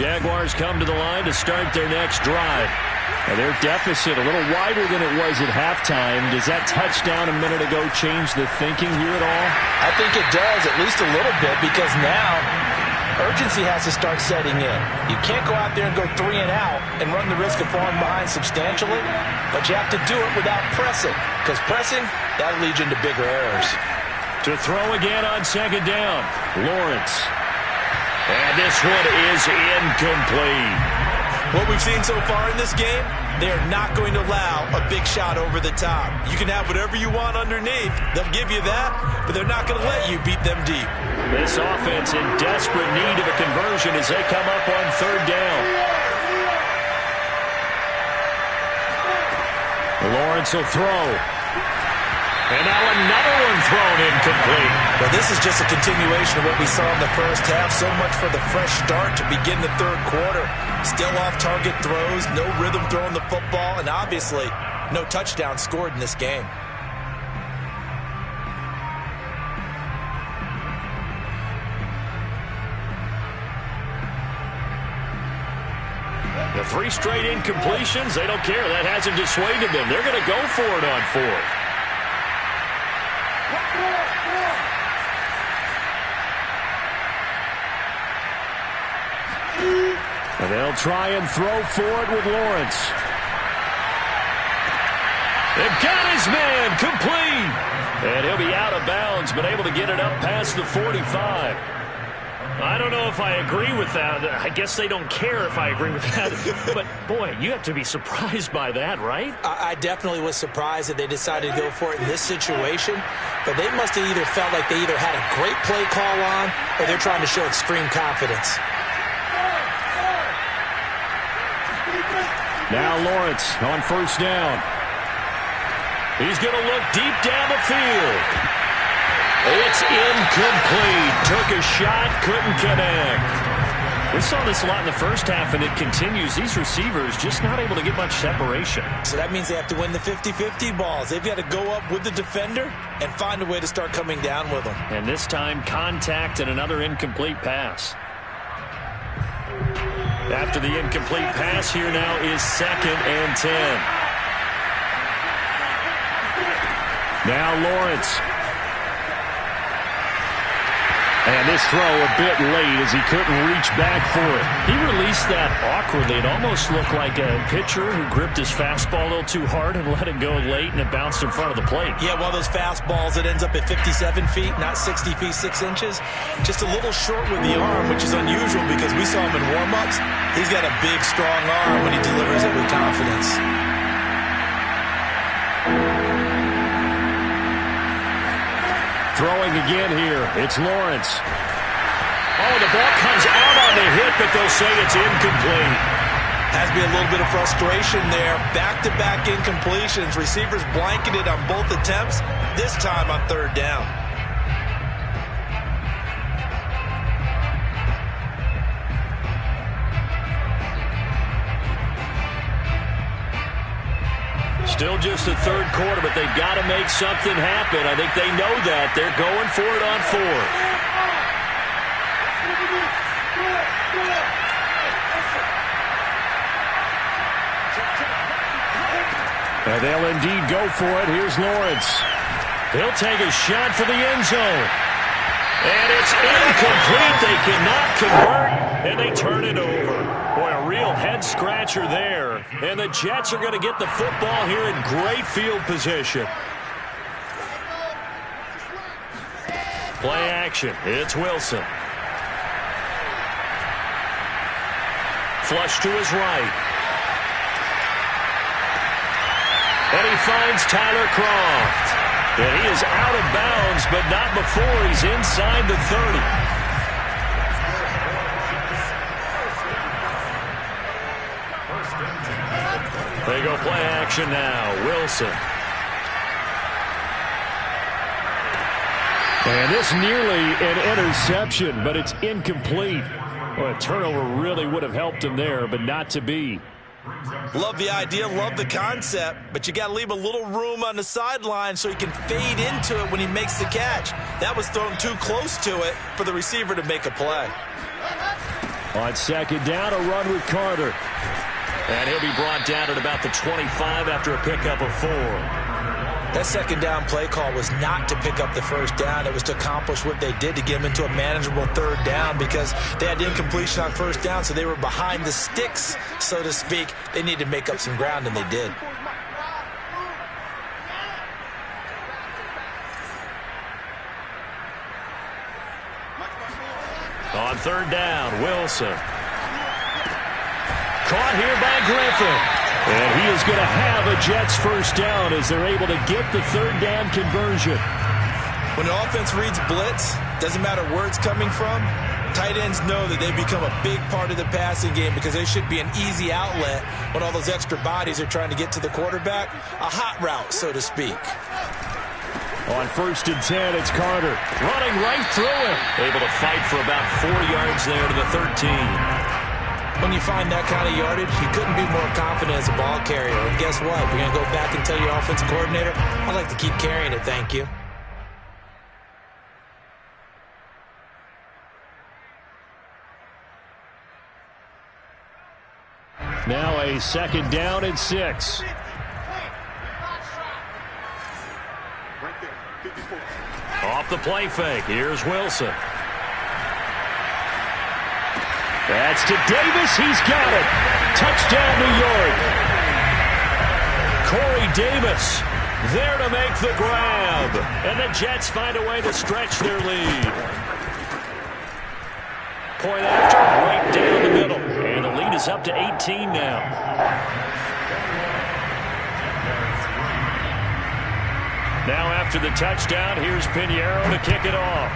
Jaguars come to the line to start their next drive. Now their deficit a little wider than it was at halftime. Does that touchdown a minute ago change the thinking here at all? I think it does, at least a little bit, because now urgency has to start setting in. You can't go out there and go 3 and out and run the risk of falling behind substantially, but you have to do it without pressing, because pressing, that'll lead you into bigger errors. To throw again on second down, Lawrence. And this one is incomplete. What we've seen so far in this game, they are not going to allow a big shot over the top. You can have whatever you want underneath. They'll give you that, but they're not going to let you beat them deep. This offense in desperate need of a conversion as they come up on third down. Lawrence will throw. And now another one thrown incomplete. Well, this is just a continuation of what we saw in the first half. So much for the fresh start to begin the third quarter. Still off-target throws, no rhythm throwing the football, and obviously no touchdown scored in this game. The 3 straight incompletions, they don't care. That hasn't dissuaded them. They're going to go for it on 4th. And they'll try and throw for it with Lawrence. They've got his man complete. And he'll be out of bounds, but able to get it up past the 45. I don't know if I agree with that. I guess they don't care if I agree with that. But, boy, you have to be surprised by that, right? I definitely was surprised that they decided to go for it in this situation. But they must have either felt like they either had a great play call on or they're trying to show extreme confidence. Now Lawrence on first down. He's going to look deep down the field. It's incomplete. Took a shot, couldn't connect. We saw this a lot in the first half, and it continues. These receivers just not able to get much separation. So that means they have to win the 50-50 balls. They've got to go up with the defender and find a way to start coming down with them. And this time, contact and another incomplete pass. After the incomplete pass, here now is 2nd and 10. Now Lawrence. And this throw a bit late as he couldn't reach back for it. He released that awkwardly. It almost looked like a pitcher who gripped his fastball a little too hard and let it go late, and it bounced in front of the plate. Yeah, one of those fastballs that ends up at 57 feet, not 60 feet, 6 inches. Just a little short with the arm, which is unusual because we saw him in warm-ups. He's got a big, strong arm when he delivers it with confidence. Throwing again here. It's Lawrence. Oh, the ball comes out on the hit, but they'll say it's incomplete. Has to be a little bit of frustration there. Back-to-back incompletions. Receivers blanketed on both attempts, this time on third down. Still just the third quarter, but they've got to make something happen. I think they know that. They're going for it on 4th. And they'll indeed go for it. Here's Lawrence. He'll take a shot for the end zone. And it's incomplete. They cannot convert, and they turn it over. Boy, a real head-scratcher there. And the Jets are going to get the football here in great field position. Play action. It's Wilson. Flush to his right. And he finds Tyler Kroft. And he is out of bounds, but not before he's inside the 30. They go play action now. Wilson. And this nearly an interception, but it's incomplete. Well, a turnover really would have helped him there, but not to be. Love the idea, love the concept, but you got to leave a little room on the sideline so he can fade into it when he makes the catch. That was thrown too close to it for the receiver to make a play. On second down, a run with Carter. And he'll be brought down at about the 25 after a pickup of 4. That second down play call was not to pick up the first down. It was to accomplish what they did to get them into a manageable third down because they had incompletion on first down, so they were behind the sticks, so to speak. They needed to make up some ground, and they did. On third down, Wilson. Caught here by Griffin. And he is going to have a Jets first down as they're able to get the third down conversion. When the offense reads blitz, doesn't matter where it's coming from, tight ends know that they become a big part of the passing game because they should be an easy outlet when all those extra bodies are trying to get to the quarterback. A hot route, so to speak. On first and 10, it's Carter. Running right through it. Able to fight for about 4 yards there to the 13. When you find that kind of yardage, you couldn't be more confident as a ball carrier. And guess what? You're going to go back and tell your offensive coordinator, I'd like to keep carrying it, thank you. Now a second down and 6. Off the play fake. Here's Wilson. That's to Davis. He's got it. Touchdown, New York. Corey Davis there to make the grab. And the Jets find a way to stretch their lead. Point after, right down the middle. And the lead is up to 18 now. Now after the touchdown, here's Pinheiro to kick it off.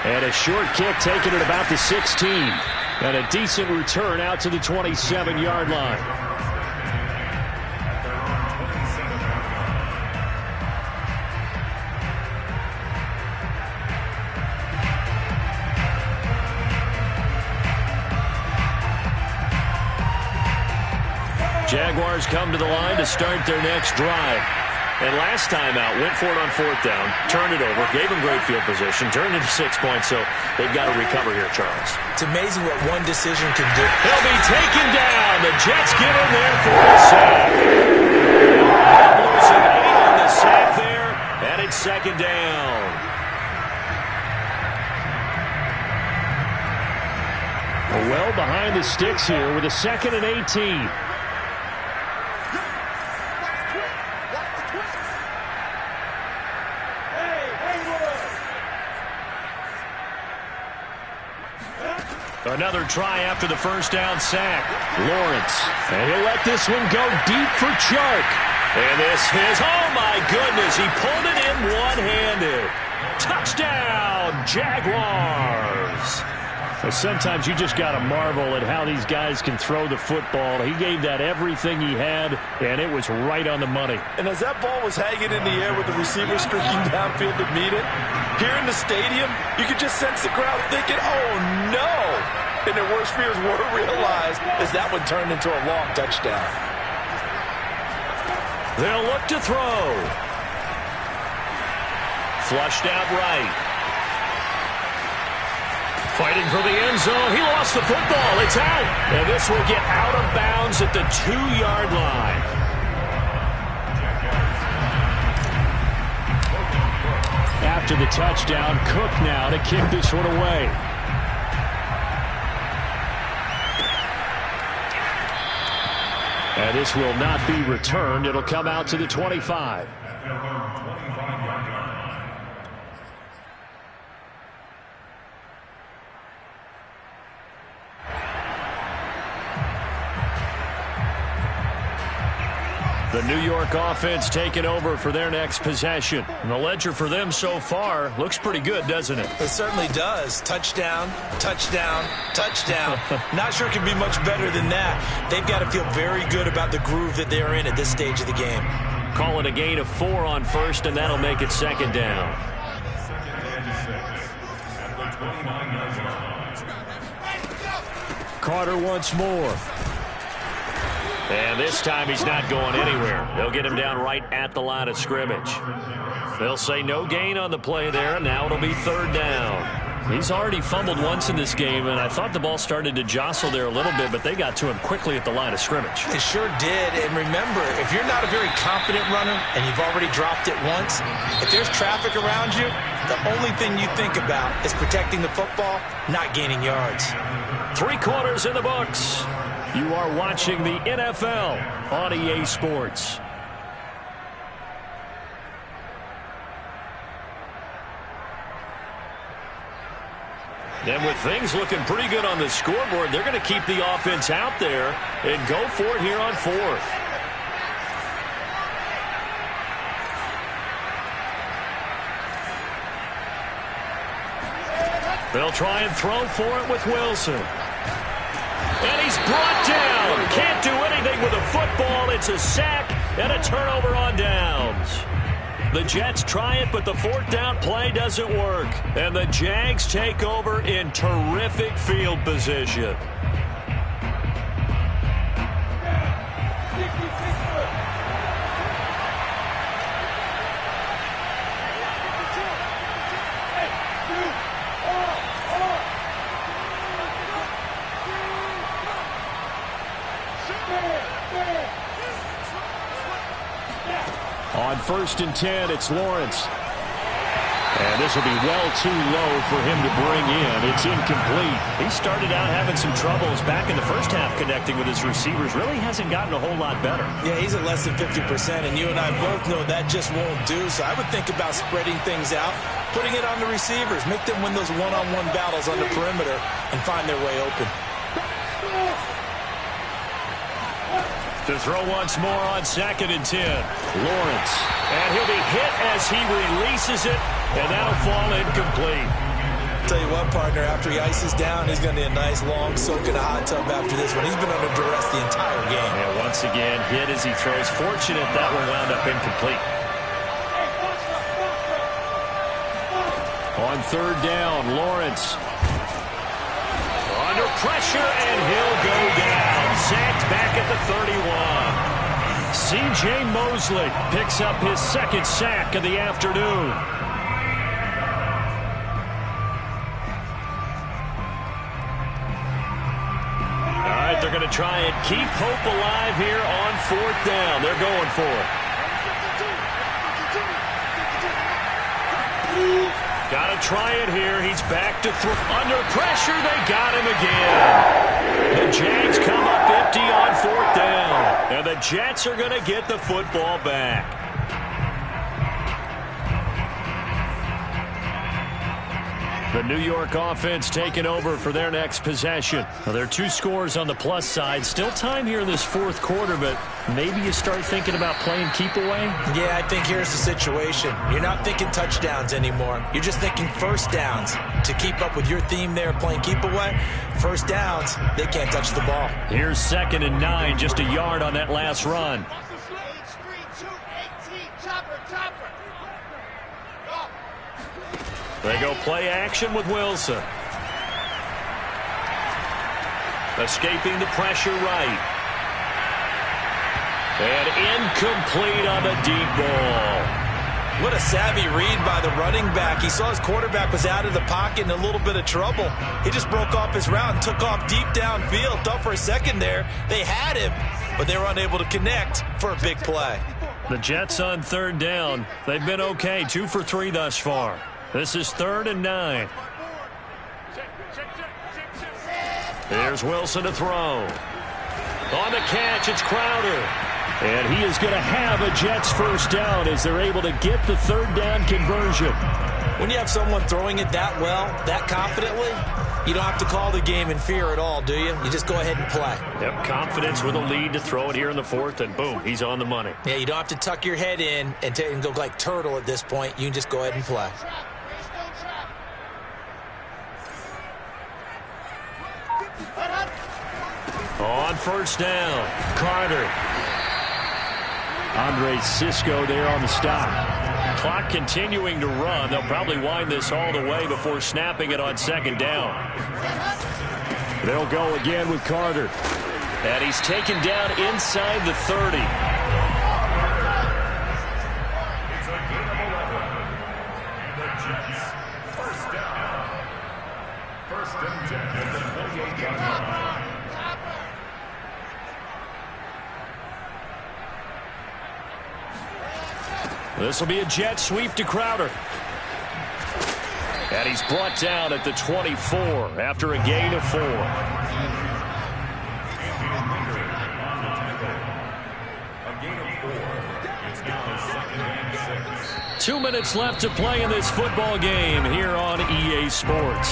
And a short kick taken at about the 16. And a decent return out to the 27-yard line. Jaguars come to the line to start their next drive. And last time out, went for it on fourth down, turned it over, gave them great field position, turned it to 6 points, so they've got to recover here, Charles. It's amazing what one decision can do. He'll be taken down. The Jets get in there for a sack. Losing 8 on the sack there, and it's second down. Well behind the sticks here with a 2nd and 18. Another try after the first down sack. Lawrence. And he'll let this one go deep for Chark. And this is, oh my goodness, he pulled it in one-handed. Touchdown, Jaguars. Sometimes you just got to marvel at how these guys can throw the football. He gave that everything he had, and it was right on the money. And as that ball was hanging in the air with the receiver streaking downfield to meet it, here in the stadium, you could just sense the crowd thinking, oh, no. And their worst fears were realized as that one turned into a long touchdown. They'll look to throw. Flushed out right. Fighting for the end zone. He lost the football. It's out. And this will get out of bounds at the 2-yard line. After the touchdown, Cook now to kick this one away. And this will not be returned. It'll come out to the 25. The New York offense taking over for their next possession. And the ledger for them so far looks pretty good, doesn't it? It certainly does. Touchdown, touchdown, touchdown. Not sure it can be much better than that. They've got to feel very good about the groove that they're in at this stage of the game. Call it a gain of 4 on first, and that'll make it second down. Carter once more. And this time he's not going anywhere. They'll get him down right at the line of scrimmage. They'll say no gain on the play there, and now it'll be third down. He's already fumbled once in this game, and I thought the ball started to jostle there a little bit, but they got to him quickly at the line of scrimmage. They sure did. And remember, if you're not a very confident runner and you've already dropped it once, if there's traffic around you, the only thing you think about is protecting the football, not gaining yards. 3 quarters in the books. You are watching the NFL on EA Sports. And with things looking pretty good on the scoreboard, they're going to keep the offense out there and go for it here on 4th. They'll try and throw for it with Wilson. And he's brought down. Can't do anything with a football. It's a sack and a turnover on downs. The Jets try it, but the 4th down play doesn't work. And the Jags take over in terrific field position. On 1st and 10, it's Lawrence. And this will be well too low for him to bring in. It's incomplete. He started out having some troubles back in the first half connecting with his receivers. Really hasn't gotten a whole lot better. Yeah, he's at less than 50%, and you and I both know that just won't do. So I would think about spreading things out, putting it on the receivers, make them win those one-on-one battles on the perimeter and find their way open. To throw once more on 2nd and 10. Lawrence. And he'll be hit as he releases it, and that'll fall incomplete. Tell you what, partner, after he ices down, he's going to need a nice long soak in a hot tub after this one. He's been under duress the entire game. And once again, hit as he throws. Fortunate that one wound up incomplete. On 3rd down, Lawrence. Under pressure, and he'll go down. Sacked back at the 31. C.J. Mosley picks up his 2nd sack of the afternoon. All right, they're going to try and keep hope alive here on 4th down. They're going for it. Got to try it here. He's back to throw. Under pressure, they got him again. The Jags come up empty on 4th down. And the Jets are going to get the football back. The New York offense taking over for their next possession. Well, there are 2 scores on the plus side. Still time here in this 4th quarter, but maybe you start thinking about playing keep away? Yeah, I think here's the situation. You're not thinking touchdowns anymore. You're just thinking 1st downs. To keep up with your theme there, playing keep away, 1st downs, they can't touch the ball. Here's 2nd and 9, just a yard on that last run. They go play action with Wilson. Escaping the pressure right. And incomplete on the deep ball. What a savvy read by the running back. He saw his quarterback was out of the pocket in a little bit of trouble. He just broke off his route and took off deep downfield. Thought for a second there they had him, but they were unable to connect for a big play. The Jets on 3rd down. They've been okay, 2 for 3 thus far. This is 3rd and 9. There's Wilson to throw. On the catch, it's Crowder. And he is going to have a Jets 1st down as they're able to get the 3rd down conversion. When you have someone throwing it that well, that confidently, you don't have to call the game in fear at all, do you? You just go ahead and play. Yep, confidence with a lead to throw it here in the 4th, and boom, he's on the money. Yeah, you don't have to tuck your head in and go like turtle at this point. You can just go ahead and play. On 1st down, Carter. Andre Cisco there on the stop. Clock continuing to run. They'll probably wind this all the way before snapping it on 2nd down. They'll go again with Carter. And he's taken down inside the 30. This will be a jet sweep to Crowder. And he's brought down at the 24 after a gain of 4. A gain of 4. It's now 2nd and 6. 2 minutes left to play in this football game here on EA Sports.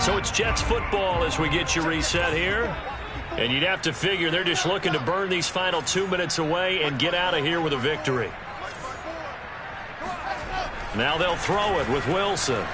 So it's Jets football as we get you reset here. And you'd have to figure they're just looking to burn these final 2 minutes away and get out of here with a victory. Now they'll throw it with Wilson.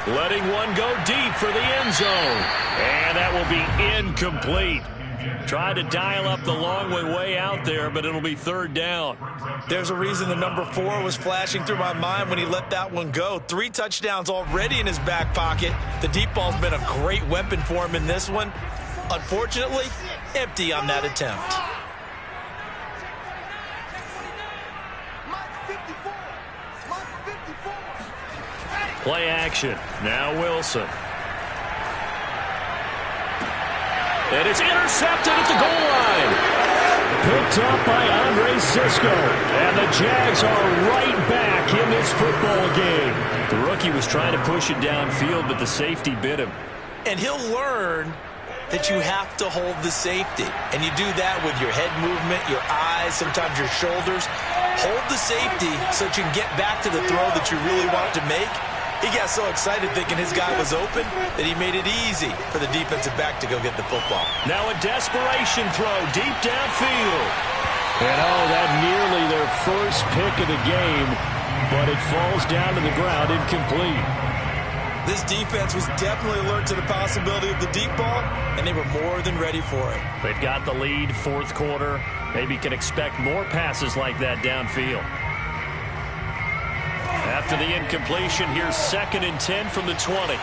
Letting one go deep for the end zone. And that will be incomplete. Tried to dial up the long way out there, but it'll be 3rd down. There's a reason the number 4 was flashing through my mind when he let that one go. 3 touchdowns already in his back pocket. The deep ball's been a great weapon for him in this one. Unfortunately, empty on that attempt. Play action. Now Wilson. And it's intercepted at the goal line. Picked up by Andre Sisco. And the Jags are right back in this football game. The rookie was trying to push it downfield, but the safety bit him. And he'll learn that you have to hold the safety. And you do that with your head movement, your eyes, sometimes your shoulders. Hold the safety so that you can get back to the throw that you really want to make. He got so excited thinking his guy was open that he made it easy for the defensive back to go get the football. Now a desperation throw deep downfield. And that nearly their first pick of the game, but it falls down to the ground incomplete. This defense was definitely alert to the possibility of the deep ball, and they were more than ready for it. They've got the lead, 4th quarter. Maybe can expect more passes like that downfield. After the incompletion, here's 2nd and 10 from the 20.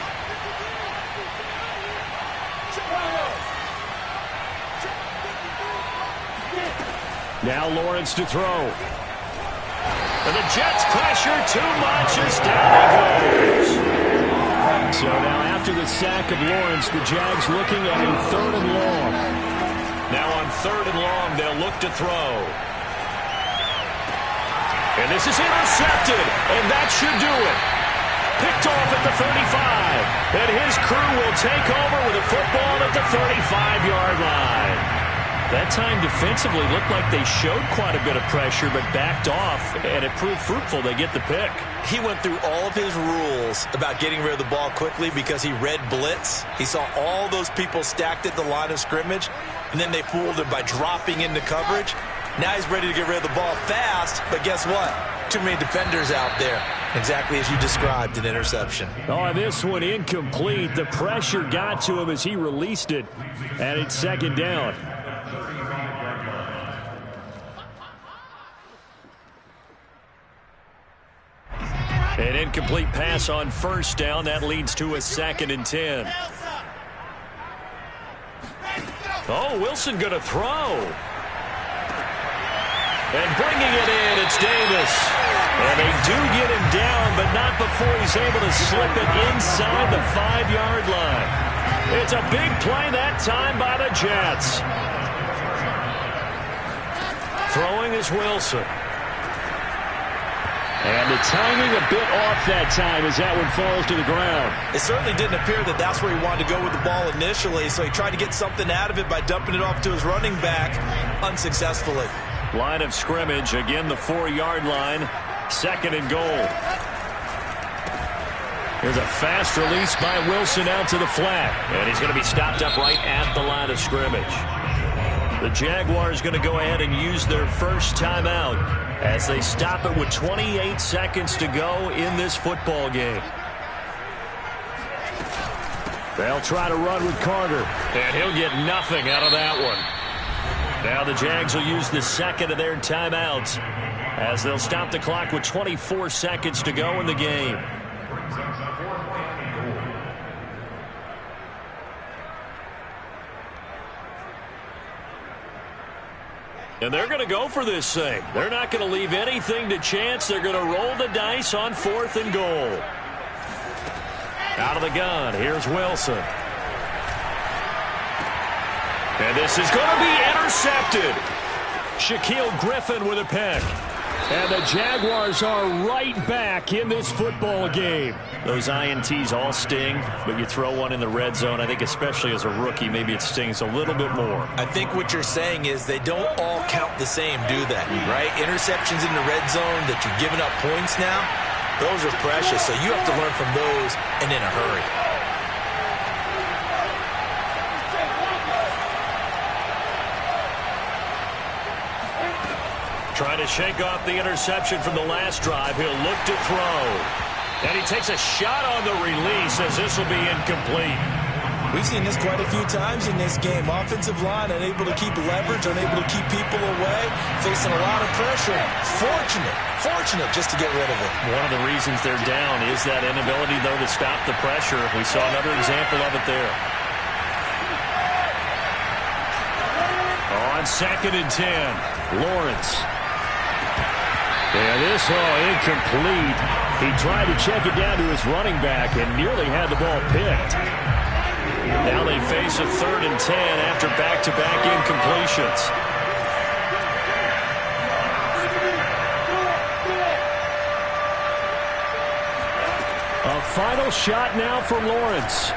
Now Lawrence to throw. And the Jets pressure too much as down he goes. So now after the sack of Lawrence, the Jags looking at a 3rd and long. Now on 3rd and long, they'll look to throw. And this is intercepted, and that should do it. Picked off at the 35, and his crew will take over with a football at the 35-yard line. That time defensively looked like they showed quite a bit of pressure, but backed off, and it proved fruitful. They get the pick. He went through all of his rules about getting rid of the ball quickly because he read blitz. He saw all those people stacked at the line of scrimmage, and then they fooled him by dropping into coverage. Now he's ready to get rid of the ball fast, but guess what? Too many defenders out there. Exactly as you described, an interception. Oh, this one incomplete. The pressure got to him as he released it, and it's 2nd down. An incomplete pass on 1st down. That leads to a 2nd and 10. Oh, Wilson going to throw. And bringing it in, it's Davis. And they do get him down, but not before he's able to slip it inside the 5-yard line. It's a big play that time by the Jets. Throwing is Wilson. And the timing a bit off that time as that one falls to the ground. It certainly didn't appear that that's where he wanted to go with the ball initially, so he tried to get something out of it by dumping it off to his running back unsuccessfully. Line of scrimmage, again the 4-yard line, 2nd and goal. Here's a fast release by Wilson out to the flat, and he's going to be stopped up right at the line of scrimmage. The Jaguars going to go ahead and use their first timeout as they stop it with 28 seconds to go in this football game. They'll try to run with Carter, and he'll get nothing out of that one. Now the Jags will use the 2nd of their timeouts as they'll stop the clock with 24 seconds to go in the game. And they're going to go for this thing. They're not going to leave anything to chance. They're going to roll the dice on 4th and goal. Out of the gun, here's Wilson. And this is going to be intercepted. Shaquille Griffin with a pick. And the Jaguars are right back in this football game. Those INTs all sting, but you throw one in the red zone. I think especially as a rookie, maybe it stings a little bit more. I think what you're saying is they don't all count the same, do they? Right? Interceptions in the red zone that you're giving up points now, those are precious. So you have to learn from those and in a hurry. Trying to shake off the interception from the last drive. He'll look to throw. And he takes a shot on the release as this will be incomplete. We've seen this quite a few times in this game. Offensive line unable to keep leverage, unable to keep people away, facing a lot of pressure. Fortunate just to get rid of it. One of the reasons they're down is that inability, though, to stop the pressure. We saw another example of it there. On 2nd and 10, Lawrence. And this incomplete. He tried to check it down to his running back and nearly had the ball picked. Now they face a 3rd and 10 after back-to-back incompletions. A final shot now from Lawrence.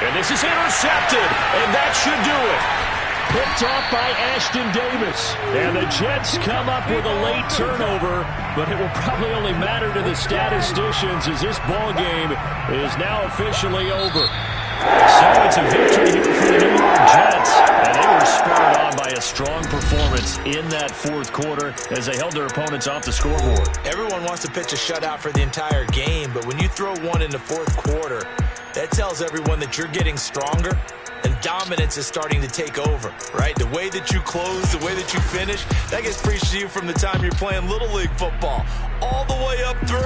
And this is intercepted, and that should do it. Picked off by Ashton Davis. And the Jets come up with a late turnover, but it will probably only matter to the statisticians as this ball game is now officially over. So it's a victory here for the New York Jets, and they were spurred on by a strong performance in that 4th quarter as they held their opponents off the scoreboard. Everyone wants to pitch a shutout for the entire game, but when you throw one in the 4th quarter, that tells everyone that you're getting stronger and dominance is starting to take over, right? The way that you close, the way that you finish, that gets preached to you from the time you're playing Little League football all the way up through.